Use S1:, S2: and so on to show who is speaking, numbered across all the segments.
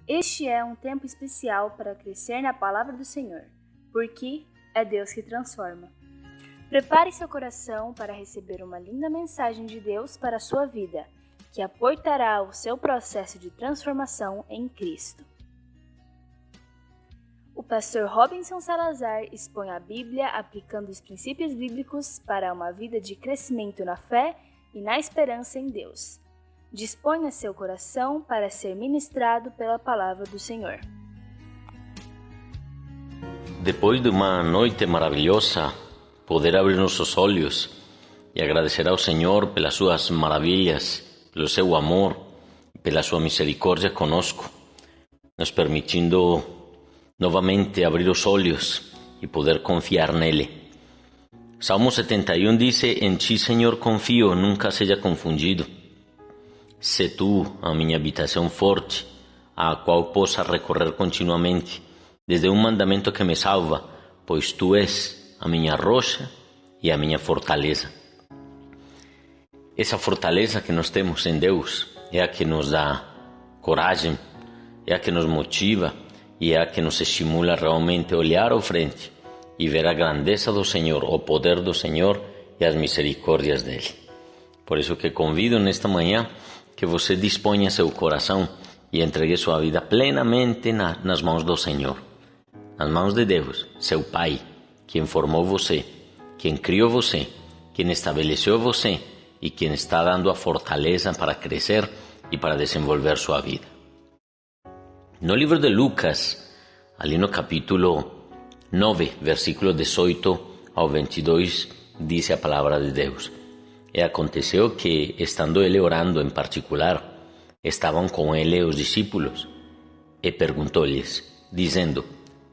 S1: Este é um tempo especial para crescer na palavra do Senhor, porque é Deus que transforma. Prepare seu coração para receber uma linda mensagem de Deus para a sua vida, que aportará o seu processo de transformação em Cristo. O pastor Robinson Salazar expõe a Bíblia aplicando os princípios bíblicos para uma vida de crescimento na fé e na esperança em Deus. Disponha seu coração para ser ministrado pela palavra do Senhor.
S2: Depois de uma noite maravilhosa, poder abrir nossos olhos e agradecer ao Senhor pelas suas maravilhas, pelo seu amor, pela sua misericórdia conosco, nos permitindo novamente abrir os olhos e poder confiar nele. Salmo 71 diz: "Em ti, Senhor, confio, nunca seja confundido. Sê tu a minha habitação forte, a qual possa recorrer continuamente, desde mandamento que me salva, pois tu és a minha rocha e a minha fortaleza." Essa fortaleza que nós temos em Deus é a que nos dá coragem, é a que nos motiva e é a que nos estimula realmente a olhar ao frente e ver a grandeza do Senhor, o poder do Senhor e as misericórdias dele. Por isso que convido nesta manhã que você disponha seu coração e entregue sua vida plenamente nas mãos do Senhor, nas mãos de Deus, seu Pai, quem formou você, quem criou você, quem estabeleceu você e quem está dando a fortaleza para crescer e para desenvolver sua vida. No livro de Lucas, ali no capítulo 9, versículo 18 ao 22, diz a palavra de Deus: "E aconteceu que, estando ele orando em particular, estavam com ele os discípulos, e perguntou-lhes, dizendo: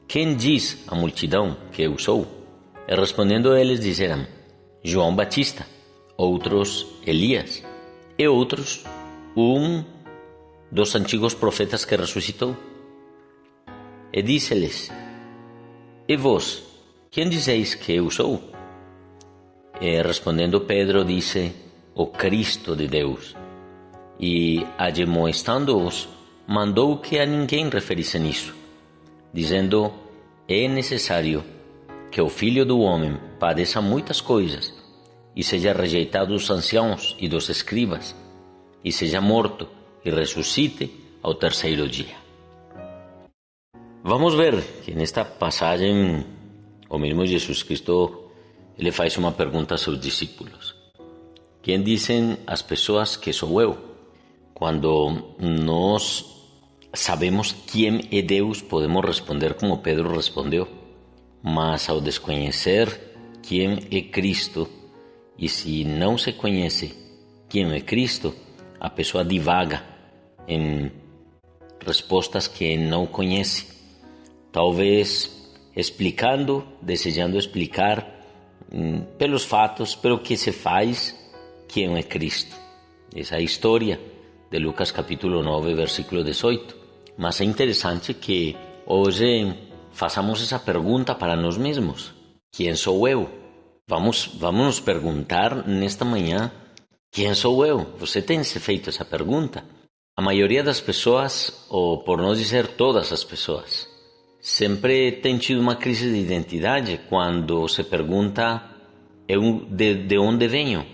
S2: Quem diz a multidão que eu sou? E respondendo eles disseram: João Batista, outros Elias, e outros dos antigos profetas que ressuscitou. E disse-lhes: E vós, quem dizeis que eu sou? E respondendo Pedro disse: O Cristo de Deus. E admoestando-os, mandou que a ninguém referissem isso, dizendo: É necessário que o Filho do Homem padeça muitas coisas, e seja rejeitado dos anciãos e dos escribas, e seja morto, e ressuscite ao terceiro dia." Vamos ver que nesta passagem o mesmo Jesus Cristo ele faz uma pergunta a seus discípulos: quem dizem as pessoas que sou eu? Quando nós sabemos quem é Deus, podemos responder como Pedro respondeu, mas ao desconhecer quem é Cristo, e se não se conhece quem é Cristo, a pessoa divaga em respostas que não conhece, talvez explicando, desejando explicar pelos fatos, pelo que se faz, quem é Cristo. Essa é a história de Lucas capítulo 9, versículo 18. Mas é interessante que hoje façamos essa pergunta para nós mesmos: quem sou eu? Vamos nos perguntar nesta manhã: quem sou eu? Você tem se feito essa pergunta? A maioria das pessoas, ou por não dizer todas as pessoas, sempre tem tido uma crise de identidade quando se pergunta: eu de onde venho?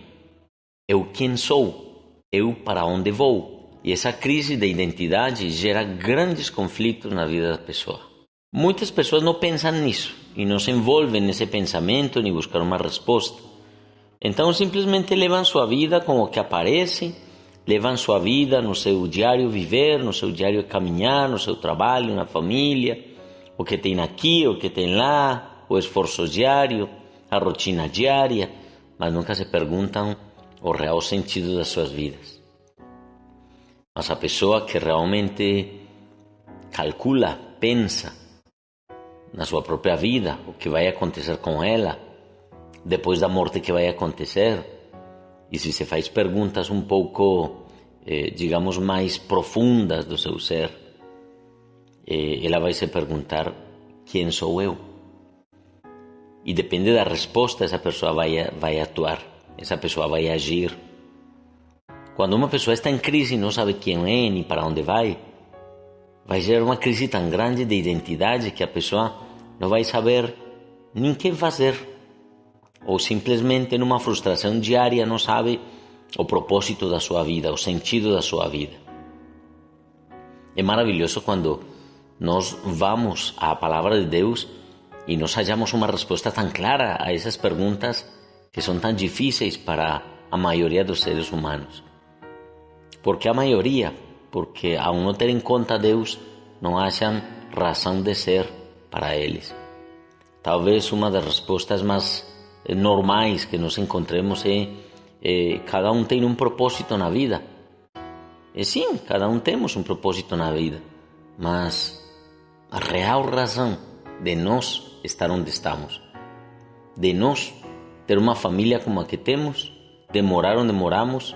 S2: Eu quem sou? Eu para onde vou? E essa crise de identidade gera grandes conflitos na vida da pessoa. Muitas pessoas não pensam nisso e não se envolvem nesse pensamento nem buscam uma resposta. Então simplesmente levam sua vida com o que aparece, levam sua vida no seu diário viver, no seu diário caminhar, no seu trabalho, na família, o que tem aqui, o que tem lá, o esforço diário, a rotina diária, mas nunca se perguntam o real sentido das suas vidas. Mas a pessoa que realmente calcula, pensa na sua própria vida, o que vai acontecer com ela, depois da morte que vai acontecer, e se faz perguntas um pouco, digamos, mais profundas do seu ser, ela vai se perguntar: quem sou eu? E depende da resposta, essa pessoa vai atuar, essa pessoa vai agir. Quando uma pessoa está em crise e não sabe quem é nem para onde vai vai ser uma crise tão grande de identidade que a pessoa não vai saber nem o que fazer, ou simplesmente numa frustração diária não sabe o propósito da sua vida, o sentido da sua vida. É maravilhoso quando nós vamos à palavra de Deus e nós hallamos uma resposta tão clara a essas perguntas que são tão difíceis para a maioria dos seres humanos. ¿Por qué a mayoría? Porque ao não ter em conta Deus, não acham razão de ser para eles. Talvez uma das respostas mais normais que nós encontremos é cada um tem um propósito na vida. E sim, cada um temos um propósito na vida, mas a real razão de nós estar onde estamos, de nós ter uma família como a que temos, de morar onde moramos,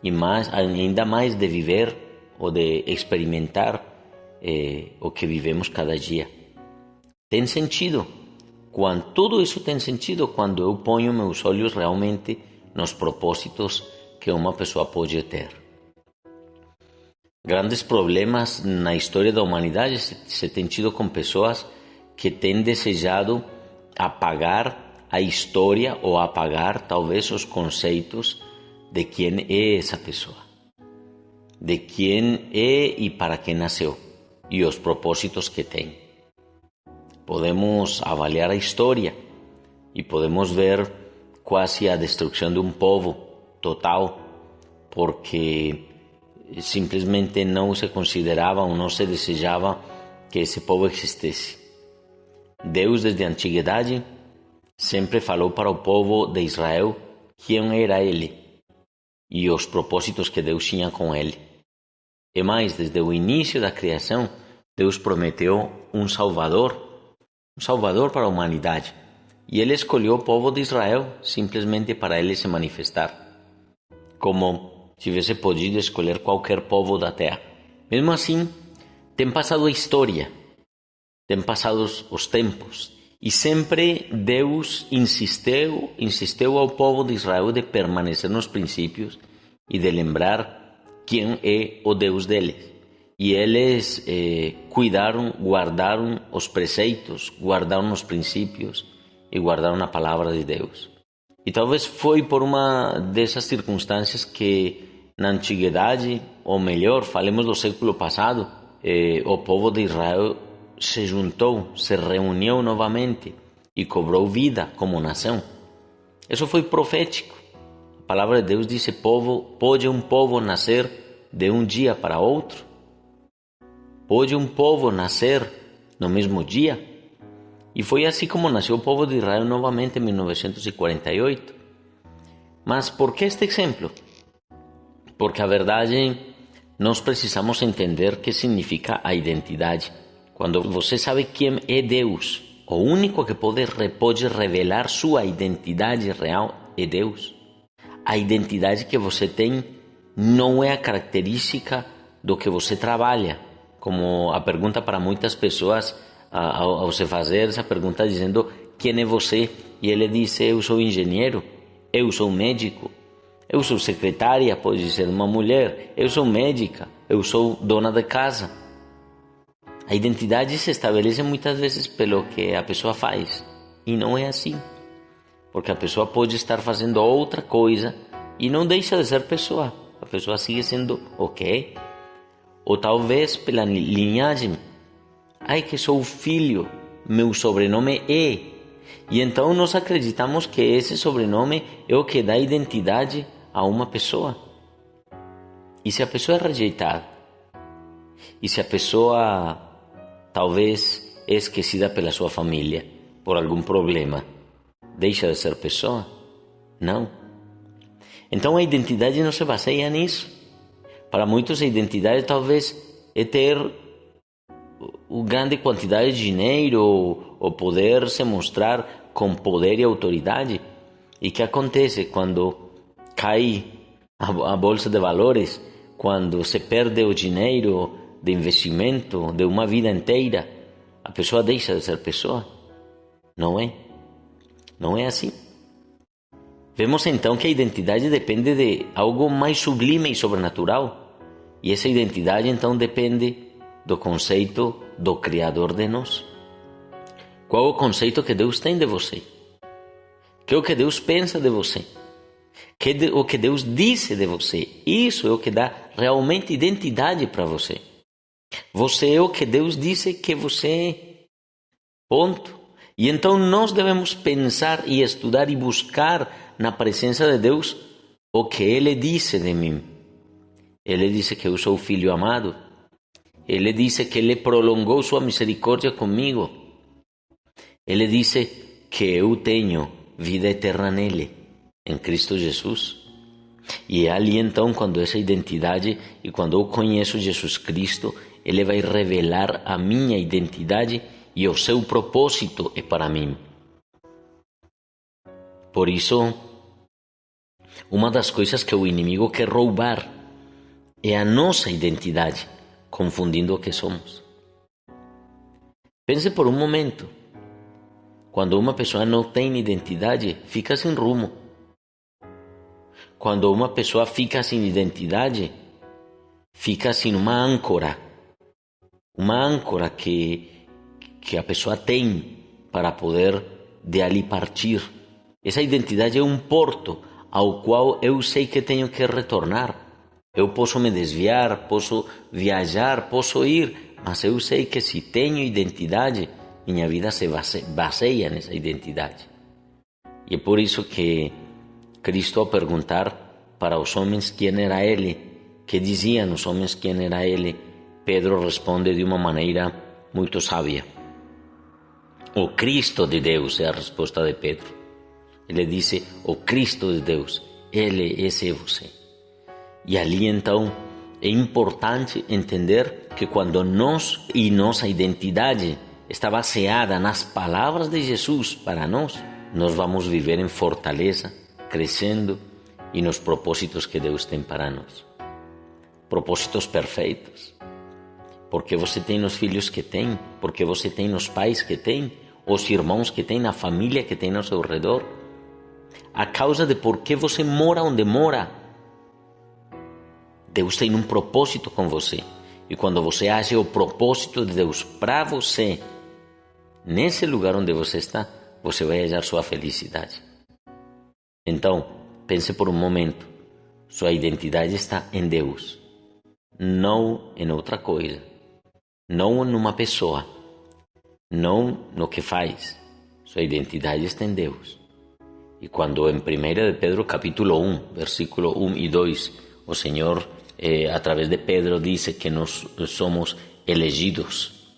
S2: e mais, ainda mais de viver ou de experimentar o que vivemos cada dia. Tem sentido. Tudo isso tem sentido quando eu ponho meus olhos realmente nos propósitos que uma pessoa pode ter. Grandes problemas na história da humanidade se tem tido com pessoas que têm desejado apagar a história ou apagar talvez os conceitos de quem é essa pessoa, de quem é e para quem nasceu, e os propósitos que tem. Podemos avaliar a história e podemos ver quase a destruição de um povo total, porque simplesmente não se considerava ou não se desejava que esse povo existisse. Deus, desde a antiguidade, sempre falou para o povo de Israel quem era ele e os propósitos que Deus tinha com ele. E mais, desde o início da criação, Deus prometeu um Salvador para a humanidade. E ele escolheu o povo de Israel simplesmente para ele se manifestar, como se tivesse podido escolher qualquer povo da terra. Mesmo assim, tem passado a história, tem passado os tempos, e sempre Deus insistiu ao povo de Israel de permanecer nos princípios e de lembrar quem é o Deus deles. E eles cuidaram, guardaram os preceitos, guardaram os princípios e guardaram a palavra de Deus. E talvez foi por uma dessas circunstâncias que na antiguidade, ou melhor, falemos do século passado, o povo de Israel se juntou, se reuniu novamente e cobrou vida como nação. Isso foi profético. A palavra de Deus diz: pode um povo nascer de um dia para outro? Pode um povo nascer no mesmo dia? E foi assim como nasceu o povo de Israel novamente em 1948. Mas por que este exemplo? Porque a verdade, nós precisamos entender o que significa a identidade. Quando você sabe quem é Deus, o único que pode revelar sua identidade real é Deus. A identidade que você tem não é a característica do que você trabalha, como a pergunta para muitas pessoas ao se fazer essa pergunta dizendo quem é você, e ele diz: eu sou engenheiro, eu sou médico, eu sou secretária, pode ser uma mulher, eu sou médica, eu sou dona de casa. A identidade se estabelece muitas vezes pelo que a pessoa faz, e não é assim, porque a pessoa pode estar fazendo outra coisa e não deixa de ser pessoa, a pessoa sigue sendo ok. Ou talvez pela linhagem, que sou filho, meu sobrenome é, e então nós acreditamos que esse sobrenome é o que dá identidade a uma pessoa. E se a pessoa é rejeitada, e se a pessoa talvez é esquecida pela sua família por algum problema, deixa de ser pessoa? Não. Então a identidade não se baseia nisso. Para muitos a identidade talvez é ter uma grande quantidade de dinheiro ou poder se mostrar com poder e autoridade. E o que acontece quando cai a bolsa de valores, quando se perde o dinheiro de investimento de uma vida inteira? A pessoa deixa de ser pessoa? Não é? Não é assim. Vemos então que a identidade depende de algo mais sublime e sobrenatural. E essa identidade então depende do conceito do Criador de nós. Qual é o conceito que Deus tem de você? Que é o que Deus pensa de você? O que Deus disse de você? Isso é o que dá realmente identidade para você. Você é o que Deus disse que você é. Ponto. E então nós devemos pensar e estudar e buscar na presença de Deus o que Ele disse de mim. Ele disse que eu sou filho amado. Ele disse que Ele prolongou sua misericórdia comigo. Ele disse que eu tenho vida eterna nele, em Cristo Jesus. E é ali então, quando essa identidade e quando eu conheço Jesus Cristo, Ele vai revelar a minha identidade e o seu propósito é para mim. Por isso, uma das coisas que o inimigo quer roubar é a nossa identidade, confundindo o que somos. Pense por um momento. Quando uma pessoa não tem identidade, fica sem rumo. Quando uma pessoa fica sem identidade, fica sem uma âncora. Uma âncora que a pessoa tem para poder de ali partir. Essa identidade é um porto ao qual eu sei que tenho que retornar. Eu posso me desviar, posso viajar, posso ir, mas eu sei que se tenho identidade, minha vida se baseia nessa identidade. E é por isso que Cristo, ao perguntar para os homens quem era Ele, que diziam os homens quem era Ele, Pedro responde de uma maneira muito sábia. O Cristo de Deus é a resposta de Pedro. Ele disse, o Cristo de Deus, esse é você. E ali então é importante entender que quando nós e nossa identidade está baseada nas palavras de Jesus para nós vamos viver em fortaleza, crescendo e nos propósitos que Deus tem para nós. Propósitos perfeitos. Porque você tem os filhos que tem, porque você tem os pais que tem, os irmãos que tem, a família que tem ao seu redor. A causa de por que você mora onde mora. Deus tem um propósito com você. E quando você age o propósito de Deus para você, nesse lugar onde você está, você vai achar sua felicidade. Então, pense por um momento. Sua identidade está em Deus, não em outra coisa. Não numa pessoa, não no que faz. Sua identidade está em Deus. E quando em 1 de Pedro capítulo 1, versículo 1 e 2, o Senhor, através de Pedro, diz que nós somos elegidos.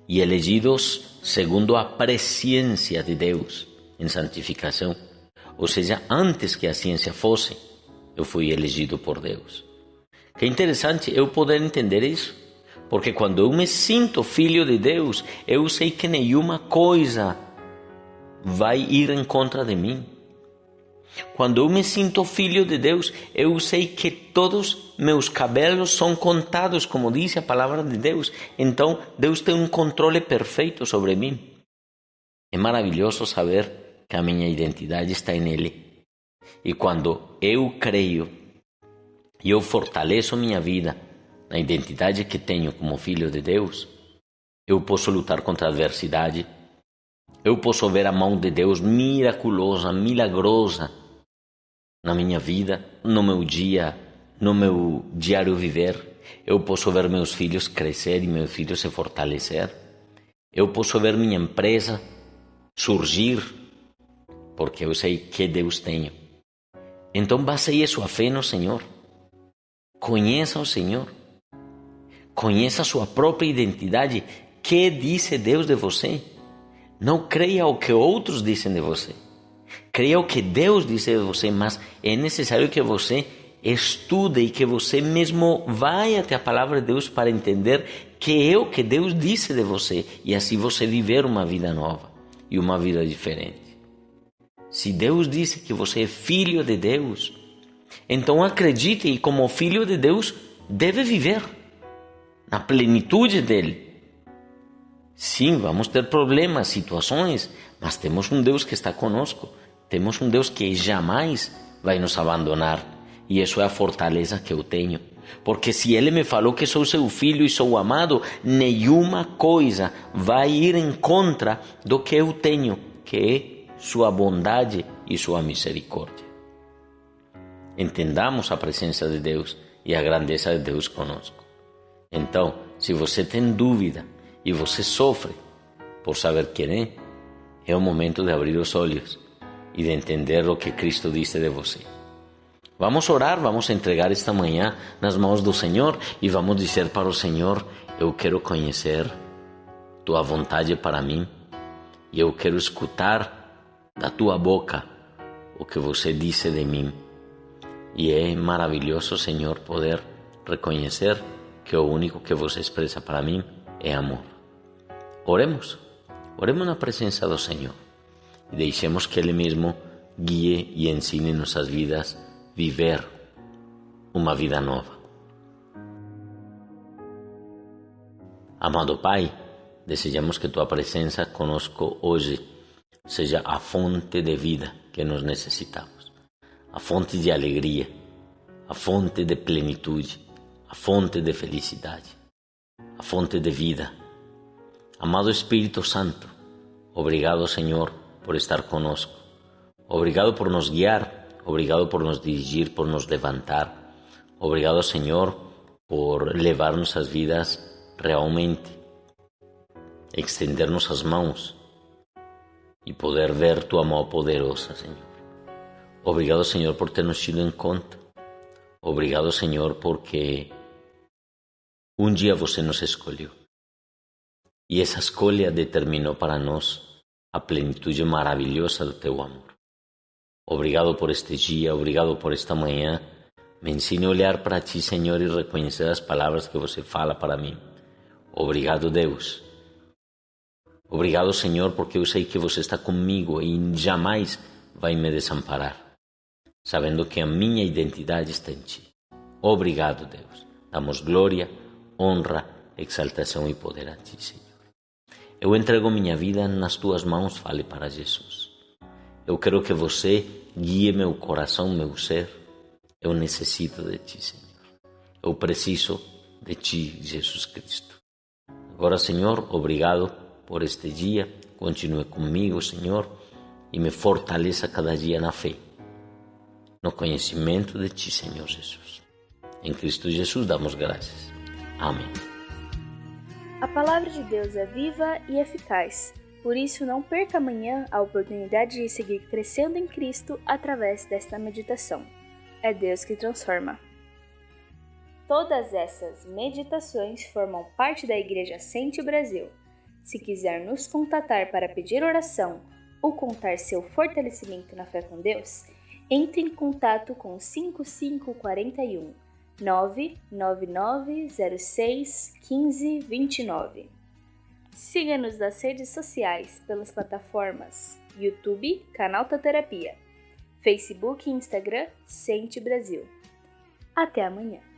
S2: E elegidos segundo a presciência de Deus em santificação. Ou seja, antes que a ciência fosse, eu fui elegido por Deus. Que interessante eu poder entender isso. Porque quando eu me sinto filho de Deus, eu sei que nenhuma coisa vai ir em contra de mim. Quando eu me sinto filho de Deus, eu sei que todos meus cabelos são contados, como diz a palavra de Deus. Então, Deus tem um controle perfeito sobre mim. É maravilhoso saber que a minha identidade está nele. E quando eu creio e eu fortaleço minha vida na identidade que tenho como filho de Deus, eu posso lutar contra a adversidade. Eu posso ver a mão de Deus miraculosa, milagrosa na minha vida, no meu dia, no meu diário viver. Eu posso ver meus filhos crescer e meus filhos se fortalecer. Eu posso ver minha empresa surgir, porque eu sei que Deus tem. Então baseie sua fé no Senhor. Conheça o Senhor. Conheça a sua própria identidade. Que disse Deus de você? Não creia o que outros dizem de você. Creia o que Deus disse de você, mas é necessário que você estude e que você mesmo vá até a palavra de Deus para entender que é o que Deus disse de você e assim você viver uma vida nova e uma vida diferente. Se Deus disse que você é filho de Deus, então acredite e como filho de Deus deve viver na plenitude dele. Sim, vamos ter problemas, situações, mas temos um Deus que está conosco. Temos um Deus que jamais vai nos abandonar. E isso é a fortaleza que eu tenho. Porque se Ele me falou que sou seu filho e sou amado, nenhuma coisa vai ir em contra do que eu tenho, que é sua bondade e sua misericórdia. Entendamos a presença de Deus e a grandeza de Deus conosco. Então, se você tem dúvida e você sofre por saber quem é o momento de abrir os olhos e de entender o que Cristo disse de você. Vamos orar, vamos entregar esta manhã nas mãos do Senhor e vamos dizer para o Senhor: eu quero conhecer tua vontade para mim e eu quero escutar da tua boca o que você disse de mim. E é maravilhoso, Senhor, poder reconhecer que o único que você expressa para mim é amor. Oremos na presença do Senhor e deixemos que Ele mesmo guie e ensine nossas vidas a viver uma vida nova. Amado Pai, desejamos que tua presença conosco hoje seja a fonte de vida que nós necessitamos, a fonte de alegria, a fonte de plenitude, a fonte de felicidade, a fonte de vida. Amado Espírito Santo, obrigado, Senhor, por estar conosco. Obrigado por nos guiar, obrigado por nos dirigir, por nos levantar. Obrigado, Senhor, por levar nossas vidas realmente, estender nossas mãos e poder ver tua mão poderosa, Senhor. Obrigado, Senhor, por ter nos tido em conta. Obrigado, Senhor, porque um dia você nos escolheu. E essa escolha determinou para nós a plenitude maravilhosa do teu amor. Obrigado por este dia, obrigado por esta manhã. Me ensine a olhar para ti, Senhor, e reconhecer as palavras que você fala para mim. Obrigado, Deus. Obrigado, Senhor, porque eu sei que você está comigo e jamais vai me desamparar, sabendo que a minha identidade está em ti. Obrigado, Deus. Damos glória, honra, exaltação e poder a ti, Senhor. Eu entrego minha vida nas tuas mãos, fale para Jesus. Eu quero que você guie meu coração, meu ser. Eu necessito de ti, Senhor. Eu preciso de ti, Jesus Cristo. Agora, Senhor, obrigado por este dia. Continue comigo, Senhor, e me fortaleça cada dia na fé, no conhecimento de ti, Senhor Jesus. Em Cristo Jesus damos graças. Amém.
S1: A palavra de Deus é viva e eficaz. Por isso, não perca amanhã a oportunidade de seguir crescendo em Cristo através desta meditação. É Deus que transforma. Todas essas meditações formam parte da Igreja Sente Brasil. Se quiser nos contatar para pedir oração ou contar seu fortalecimento na fé com Deus, entre em contato com 5541 99906 1529. Siga-nos nas redes sociais pelas plataformas YouTube, Canal Teoterapia, Facebook e Instagram Sente Brasil. Até amanhã!